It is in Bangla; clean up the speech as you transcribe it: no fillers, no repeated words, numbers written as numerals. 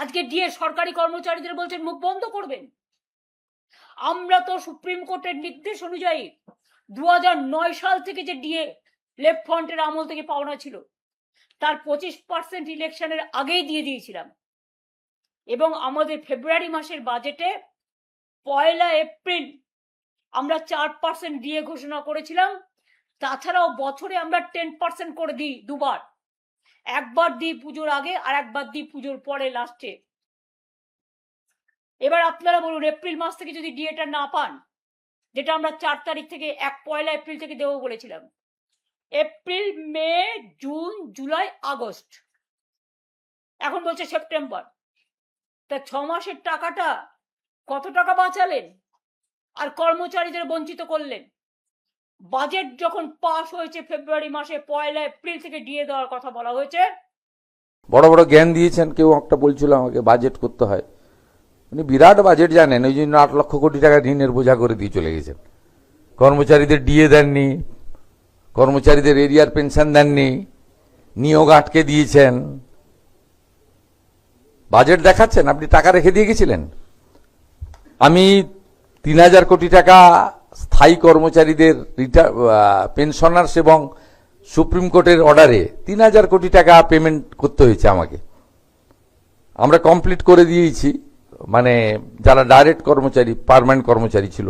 আজকে ডিএ সরকারি কর্মচারীদের বলছেন মুখ বন্ধ করবেন। আমরা তো সুপ্রিম কোর্টের নির্দেশ অনুযায়ী 2009 সাল থেকে যে ডিএ লেফট ফ্রন্টের আমল থেকে পাওনা ছিল তার 25% ইলেকশনের আগেই দিয়ে দিয়েছিলাম, এবং আমাদের ফেব্রুয়ারি মাসের বাজেটে 1 এপ্রিল আমরা 4% ডিএ ঘোষণা করেছিলাম। তাছাড়াও বছরে আমরা 10% করে দিই দুবার, একবার দিই পুজোর আগে আর একবার দিই পুজোর পরে লাস্টে। এবার আপনারা বলুন, এপ্রিল মাস থেকে যদি ডিএটা না পান, যেটা আমরা 4 তারিখ থেকে 1 এপ্রিল থেকে দেবো বলেছিলাম, এপ্রিল, মে, জুন, জুলাই, আগস্ট, এখন বলছে সেপ্টেম্বর, তা 6 মাসের টাকাটা কত টাকা বাঁচালেন আর কর্মচারীদের বঞ্চিত করলেন। বাজেট যখন পাস হয়েছে ফেব্রুয়ারি মাসে 1 এপ্রিল থেকে ডিএ দেওয়ার কথা বলা হয়েছে। বড় বড় জ্ঞান দিয়েছেন। কেউ একটা বলছিল আমাকে বাজেট করতে হয়, উনি বিরাট বাজেট জানেন, ওই জন্য 8 লক্ষ কোটি টাকা ঋণের বোঝা করে দিয়ে চলে গেছেন। কর্মচারীদের ডিএ দেননি, কর্মচারীদের এরিয়ার পেনশন দেননি, নিয়োগ আটকে দিয়েছেন। বাজেট দেখাচ্ছেন, আপনি টাকা রেখে দিয়ে গেছিলেন। আমি 3000 কোটি টাকা স্থায়ী কর্মচারীদের পেনশনার্স এবং সুপ্রিম কোর্টের অর্ডারে 3000 কোটি টাকা পেমেন্ট করতে হয়েছে আমাকে। আমরা কমপ্লিট করে দিয়েছি, মানে যারা ডাইরেক্ট কর্মচারী, পার্মানেন্ট কর্মচারী ছিল